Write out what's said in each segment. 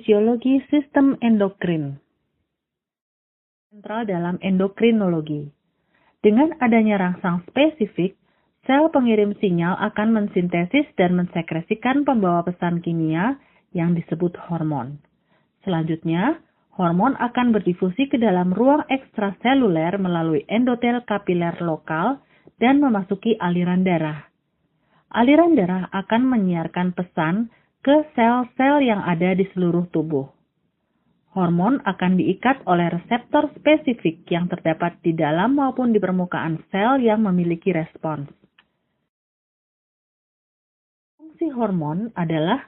fisiologi sistem endokrin. Sentral dalam endokrinologi. Dengan adanya rangsang spesifik, sel pengirim sinyal akan mensintesis dan mensekresikan pembawa pesan kimia yang disebut hormon. Selanjutnya, hormon akan berdifusi ke dalam ruang ekstraseluler melalui endotel kapiler lokal dan memasuki aliran darah. Aliran darah akan menyiarkan pesan ke sel-sel yang ada di seluruh tubuh. Hormon akan diikat oleh reseptor spesifik yang terdapat di dalam maupun di permukaan sel yang memiliki respons. Fungsi hormon adalah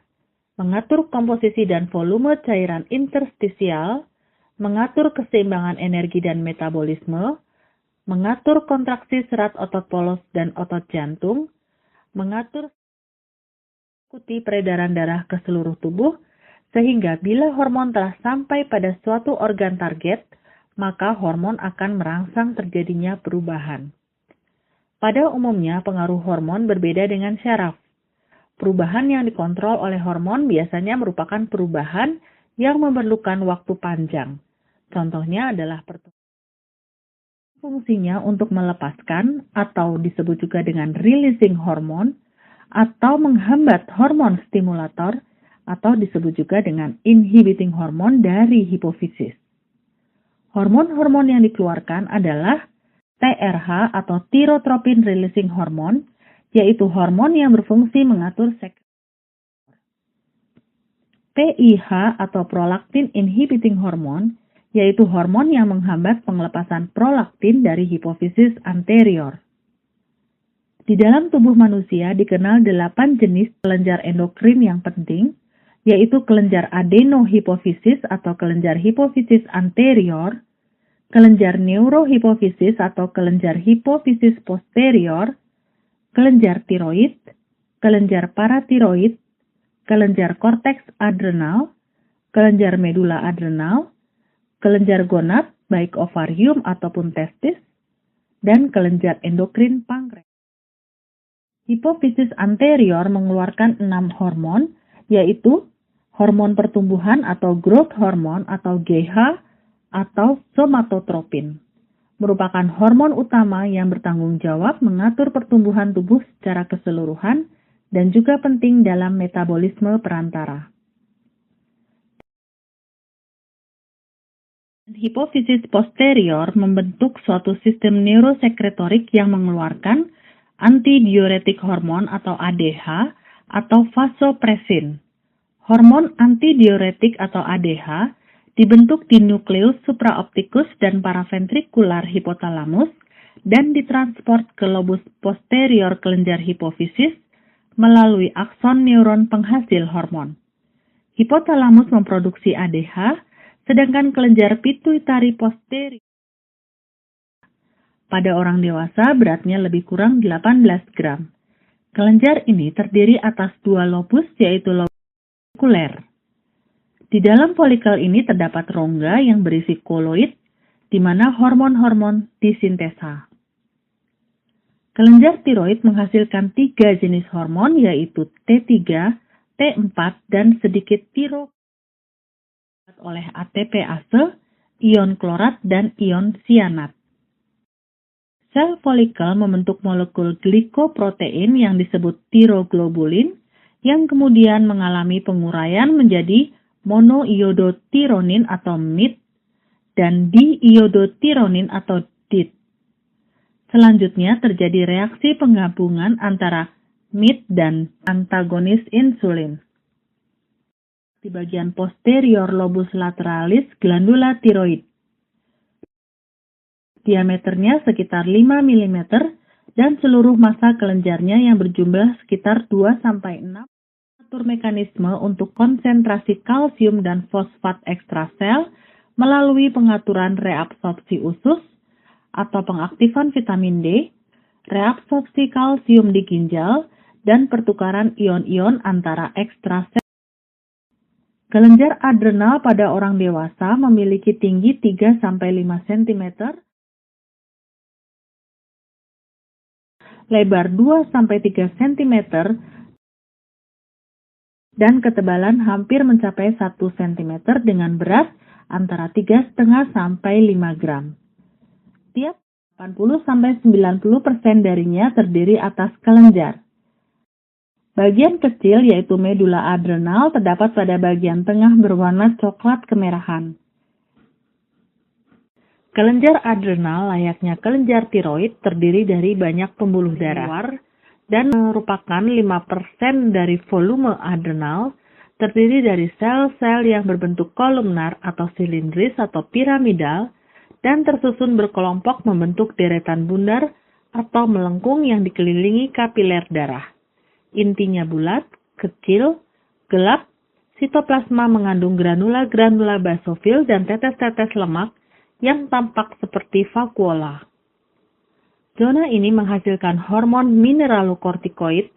mengatur komposisi dan volume cairan interstisial, mengatur keseimbangan energi dan metabolisme, mengatur kontraksi serat otot polos dan otot jantung, mengatur peredaran darah ke seluruh tubuh, sehingga bila hormon telah sampai pada suatu organ target, maka hormon akan merangsang terjadinya perubahan. Pada umumnya, pengaruh hormon berbeda dengan syaraf. Perubahan yang dikontrol oleh hormon biasanya merupakan perubahan yang memerlukan waktu panjang. Contohnya adalah fungsinya untuk melepaskan atau disebut juga dengan releasing hormon atau menghambat hormon stimulator atau disebut juga dengan inhibiting hormon dari hipofisis. Hormon-hormon yang dikeluarkan adalah TRH atau thyrotropin releasing hormone, yaitu hormon yang berfungsi mengatur sekresi. PIH atau prolaktin inhibiting hormone, yaitu hormon yang menghambat pengelepasan prolaktin dari hipofisis anterior. Di dalam tubuh manusia dikenal 8 jenis kelenjar endokrin yang penting, yaitu kelenjar adenohipofisis atau kelenjar hipofisis anterior, kelenjar neurohipofisis atau kelenjar hipofisis posterior, kelenjar tiroid, kelenjar paratiroid, kelenjar korteks adrenal, kelenjar medula adrenal, kelenjar gonad baik ovarium ataupun testis, dan kelenjar endokrin pankreas. Hipofisis anterior mengeluarkan 6 hormon, yaitu hormon pertumbuhan atau growth hormone atau GH atau somatotropin. Merupakan hormon utama yang bertanggung jawab mengatur pertumbuhan tubuh secara keseluruhan dan juga penting dalam metabolisme perantara. Hipofisis posterior membentuk suatu sistem neurosekretorik yang mengeluarkan antidiuretik hormon atau ADH atau vasopresin. Hormon antidiuretik atau ADH dibentuk di nukleus supraoptikus dan paraventrikular hipotalamus dan ditransport ke lobus posterior kelenjar hipofisis melalui akson neuron penghasil hormon. Hipotalamus memproduksi ADH, sedangkan kelenjar pituitari posterior pada orang dewasa beratnya lebih kurang 18 gram. Kelenjar ini terdiri atas 2 lobus, yaitu lobus folikuler. Di dalam folikel ini terdapat rongga yang berisi koloid, di mana hormon-hormon disintesa. Kelenjar tiroid menghasilkan 3 jenis hormon, yaitu T3, T4, dan sedikit tiro oleh ATPase, ion klorat, dan ion sianat. Sel folikel membentuk molekul glikoprotein yang disebut tiroglobulin, yang kemudian mengalami penguraian menjadi monoiodotironin atau MIT dan diiodotironin atau DIT. Selanjutnya terjadi reaksi penggabungan antara MIT dan antagonis insulin. Di bagian posterior lobus lateralis glandula tiroid. Diameternya sekitar 5 mm dan seluruh massa kelenjarnya yang berjumlah sekitar 2-6. Atur mekanisme untuk konsentrasi kalsium dan fosfat ekstrasel melalui pengaturan reabsorpsi usus atau pengaktifan vitamin D, reabsorpsi kalsium di ginjal, dan pertukaran ion-ion antara ekstrasel. Kelenjar adrenal pada orang dewasa memiliki tinggi 3-5 cm, lebar 2-3 cm, dan ketebalan hampir mencapai 1 cm dengan berat antara 3,5 sampai 5 gram. Tiap 80-90% darinya terdiri atas kelenjar. Bagian kecil yaitu medula adrenal terdapat pada bagian tengah berwarna coklat kemerahan. Kelenjar adrenal layaknya kelenjar tiroid terdiri dari banyak pembuluh darah dan merupakan 5% dari volume adrenal, terdiri dari sel-sel yang berbentuk kolumnar atau silindris atau piramidal dan tersusun berkelompok membentuk deretan bundar atau melengkung yang dikelilingi kapiler darah. Intinya bulat, kecil, gelap, sitoplasma mengandung granula-granula basofil dan tetes-tetes lemak yang tampak seperti vakuola. Zona ini menghasilkan hormon mineralokortikoid,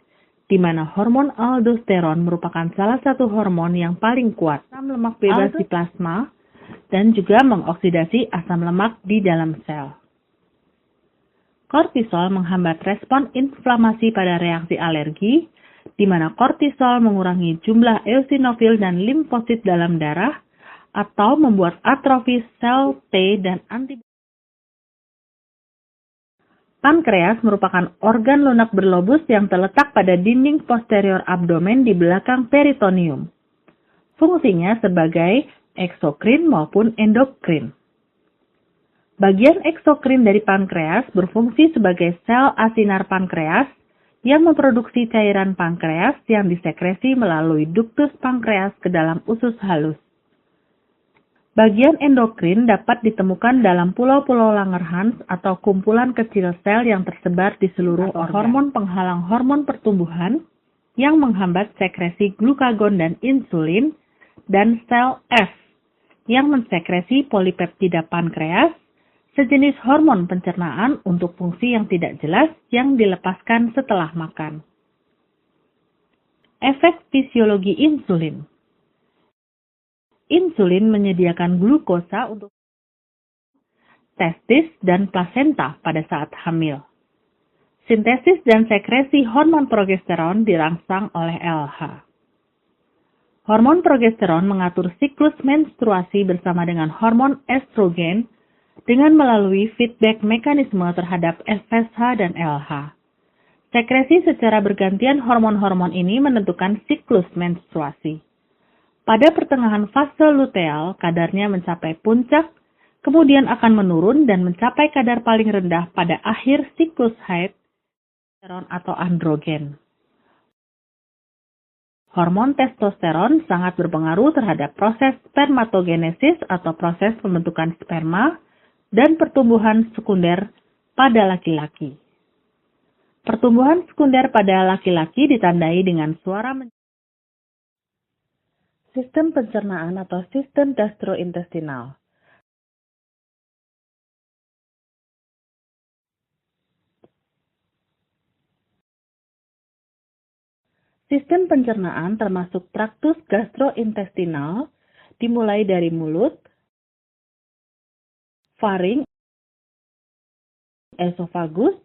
di mana hormon aldosteron merupakan salah satu hormon yang paling kuat. Asam lemak bebas di plasma dan juga mengoksidasi asam lemak di dalam sel. Kortisol menghambat respon inflamasi pada reaksi alergi, di mana kortisol mengurangi jumlah eosinofil dan limfosit dalam darah atau membuat atrofi sel T dan antibodi. Pankreas merupakan organ lunak berlobus yang terletak pada dinding posterior abdomen di belakang peritoneum. Fungsinya sebagai eksokrin maupun endokrin. Bagian eksokrin dari pankreas berfungsi sebagai sel asinar pankreas yang memproduksi cairan pankreas yang disekresi melalui duktus pankreas ke dalam usus halus. Bagian endokrin dapat ditemukan dalam pulau-pulau Langerhans atau kumpulan kecil sel yang tersebar di seluruh organ. Hormon penghalang hormon pertumbuhan yang menghambat sekresi glukagon dan insulin, dan sel F yang mensekresi polipeptida pankreas, sejenis hormon pencernaan untuk fungsi yang tidak jelas yang dilepaskan setelah makan. Efek fisiologi insulin. Insulin menyediakan glukosa untuk testis dan plasenta pada saat hamil. Sintesis dan sekresi hormon progesteron dirangsang oleh LH. Hormon progesteron mengatur siklus menstruasi bersama dengan hormon estrogen dengan melalui feedback mekanisme terhadap FSH dan LH. Sekresi secara bergantian hormon-hormon ini menentukan siklus menstruasi. Pada pertengahan fase luteal, kadarnya mencapai puncak, kemudian akan menurun dan mencapai kadar paling rendah pada akhir siklus haid, testosteron atau androgen. Hormon testosteron sangat berpengaruh terhadap proses spermatogenesis atau proses pembentukan sperma dan pertumbuhan sekunder pada laki-laki. Pertumbuhan sekunder pada laki-laki ditandai dengan suara sistem pencernaan atau sistem gastrointestinal. Sistem pencernaan termasuk traktus gastrointestinal dimulai dari mulut, faring, esofagus,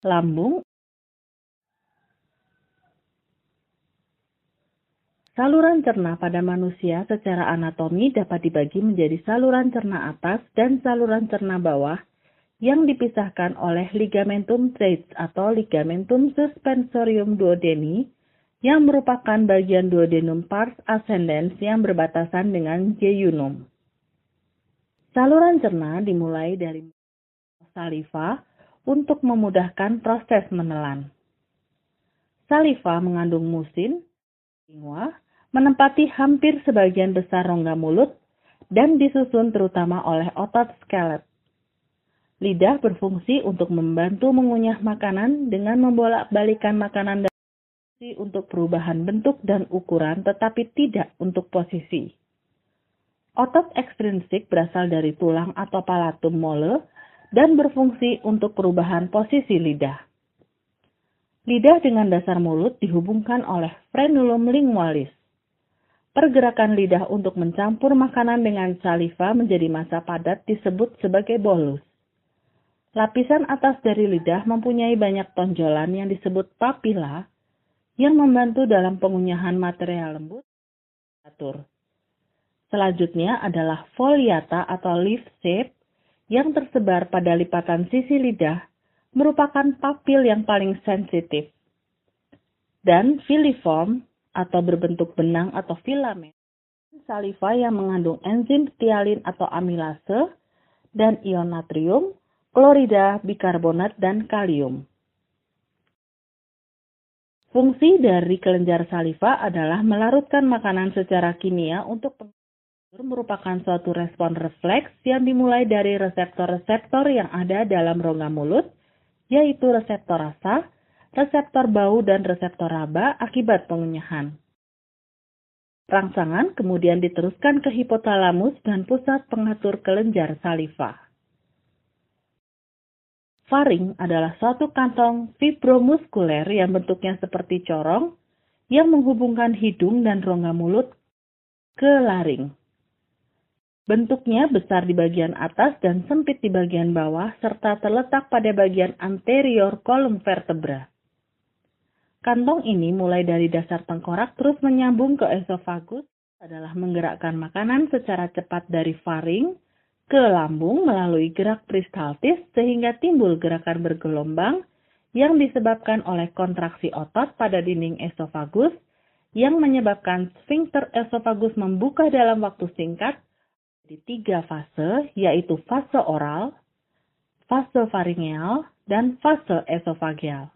lambung, saluran cerna pada manusia secara anatomi dapat dibagi menjadi saluran cerna atas dan saluran cerna bawah yang dipisahkan oleh ligamentum traits atau ligamentum suspensorium duodeni yang merupakan bagian duodenum pars ascendens yang berbatasan dengan jejunum. Saluran cerna dimulai dari saliva untuk memudahkan proses menelan. Saliva mengandung musin, lingua, menempati hampir sebagian besar rongga mulut dan disusun terutama oleh otot skelet. Lidah berfungsi untuk membantu mengunyah makanan dengan membolak-balikan makanan dan untuk perubahan bentuk dan ukuran tetapi tidak untuk posisi. Otot ekstrinsik berasal dari tulang atau palatum mole dan berfungsi untuk perubahan posisi lidah. Lidah dengan dasar mulut dihubungkan oleh frenulum lingualis. Pergerakan lidah untuk mencampur makanan dengan saliva menjadi massa padat disebut sebagai bolus. Lapisan atas dari lidah mempunyai banyak tonjolan yang disebut papila yang membantu dalam pengunyahan material lembut. Selanjutnya adalah foliata atau leaf shape yang tersebar pada lipatan sisi lidah, merupakan papil yang paling sensitif. Dan filiform atau berbentuk benang atau filamen, saliva yang mengandung enzim ptialin atau amilase, dan ion natrium, klorida, bikarbonat, dan kalium. Fungsi dari kelenjar saliva adalah melarutkan makanan secara kimia untuk merupakan suatu respon refleks yang dimulai dari reseptor-reseptor yang ada dalam rongga mulut, yaitu reseptor rasa, reseptor bau, dan reseptor raba akibat pengunyahan. Rangsangan kemudian diteruskan ke hipotalamus dan pusat pengatur kelenjar saliva. Faring adalah suatu kantong fibromuskuler yang bentuknya seperti corong yang menghubungkan hidung dan rongga mulut ke laring. Bentuknya besar di bagian atas dan sempit di bagian bawah, serta terletak pada bagian anterior kolom vertebra. Kantong ini mulai dari dasar tengkorak terus menyambung ke esofagus, adalah menggerakkan makanan secara cepat dari faring ke lambung melalui gerak peristaltis sehingga timbul gerakan bergelombang yang disebabkan oleh kontraksi otot pada dinding esofagus yang menyebabkan sfinkter esofagus membuka dalam waktu singkat di 3 fase, yaitu fase oral, fase faringeal, dan fase esofageal.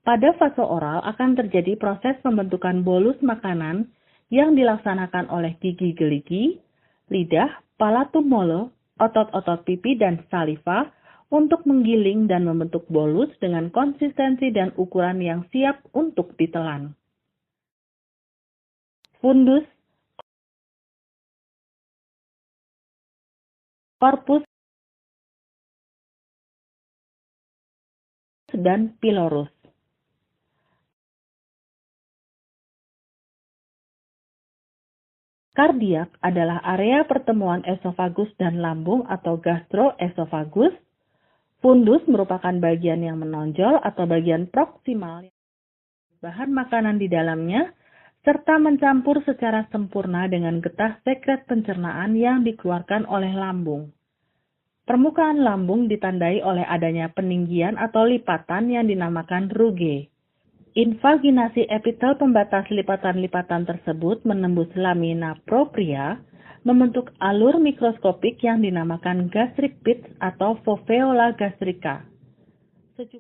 Pada fase oral akan terjadi proses pembentukan bolus makanan yang dilaksanakan oleh gigi geligi, lidah, palatum mole, otot-otot pipi, dan saliva untuk menggiling dan membentuk bolus dengan konsistensi dan ukuran yang siap untuk ditelan. Fundus, corpus, dan pylorus. Kardiak adalah area pertemuan esofagus dan lambung atau gastroesofagus. Fundus merupakan bagian yang menonjol atau bagian proksimal bahan makanan di dalamnya, serta mencampur secara sempurna dengan getah sekret pencernaan yang dikeluarkan oleh lambung. Permukaan lambung ditandai oleh adanya peninggian atau lipatan yang dinamakan rugae. Invaginasi epitel pembatas lipatan-lipatan tersebut menembus lamina propria, membentuk alur mikroskopik yang dinamakan gastric pits atau foveola gastrica.